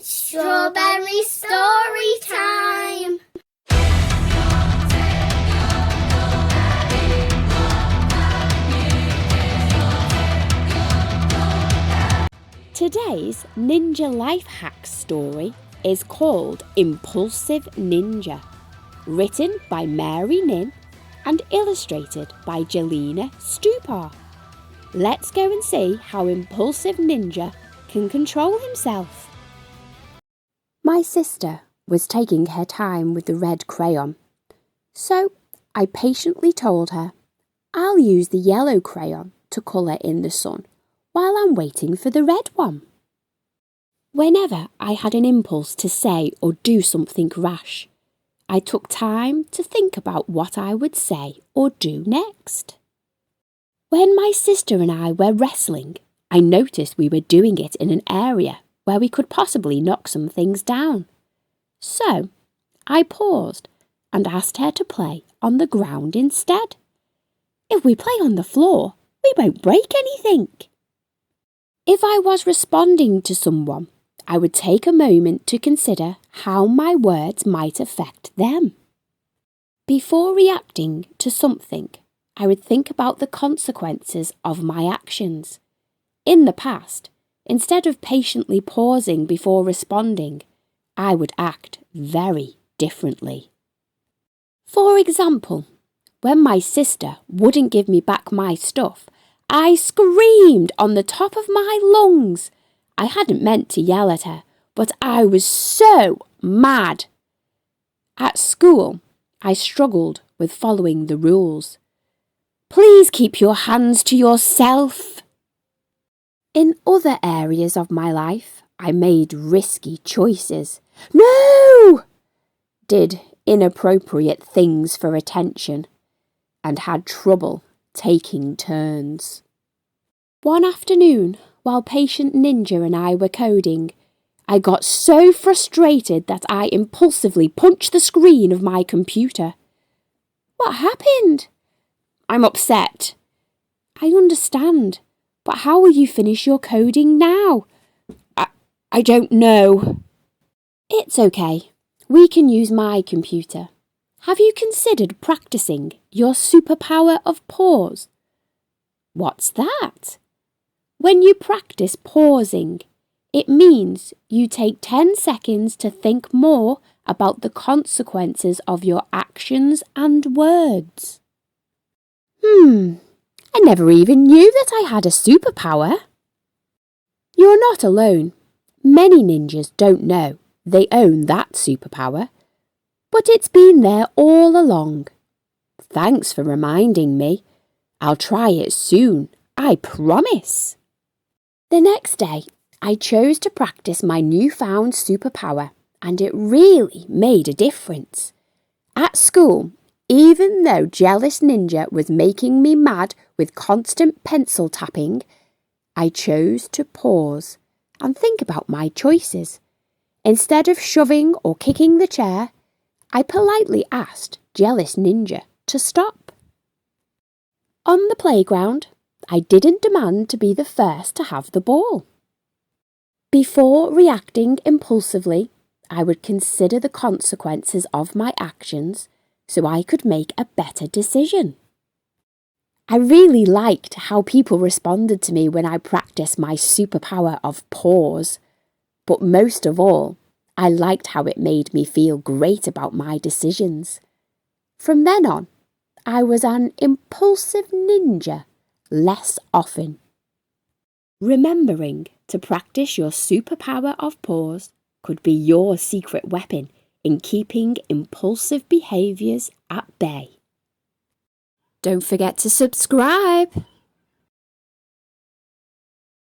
Strawberry story time! Today's Ninjalifehacks story is called Impulsive Ninja, written by Mary Nhin and illustrated by Jelena Stupar. Let's go and see how Impulsive Ninja can control himself. My sister was taking her time with the red crayon, so I patiently told her, I'll use the yellow crayon to colour in the sun while I'm waiting for the red one. Whenever I had an impulse to say or do something rash, I took time to think about what I would say or do next. When my sister and I were wrestling, I noticed we were doing it in an area where we could possibly knock some things down. So I paused and asked her to play on the ground instead. If we play on the floor, we won't break anything. If I was responding to someone, I would take a moment to consider how my words might affect them. Before reacting to something, I would think about the consequences of my actions. In the past, instead of patiently pausing before responding, I would act very differently. For example, when my sister wouldn't give me back my stuff, I screamed on the top of my lungs. I hadn't meant to yell at her, but I was so mad. At school, I struggled with following the rules. Please keep your hands to yourself. In other areas of my life, I made risky choices. No! Did inappropriate things for attention and had trouble taking turns. One afternoon, while Patient Ninja and I were coding, I got so frustrated that I impulsively punched the screen of my computer. What happened? I'm upset. I understand, but how will you finish your coding now? I don't know. It's okay. We can use my computer. Have you considered practicing your superpower of pause? What's that? When you practice pausing, it means you take 10 seconds to think more about the consequences of your actions and words. I never even knew that I had a superpower. You're not alone. Many ninjas don't know they own that superpower, but it's been there all along. Thanks for reminding me. I'll try it soon, I promise. The next day, I chose to practice my newfound superpower, and it really made a difference. At school, even though Jealous Ninja was making me mad with constant pencil tapping, I chose to pause and think about my choices. Instead of shoving or kicking the chair, I politely asked Jealous Ninja to stop. On the playground, I didn't demand to be the first to have the ball. Before reacting impulsively, I would consider the consequences of my actions so I could make a better decision. I really liked how people responded to me when I practiced my superpower of pause, but most of all, I liked how it made me feel great about my decisions. From then on, I was an impulsive ninja less often. Remembering to practice your superpower of pause could be your secret weapon in keeping impulsive behaviours at bay. Don't forget to subscribe.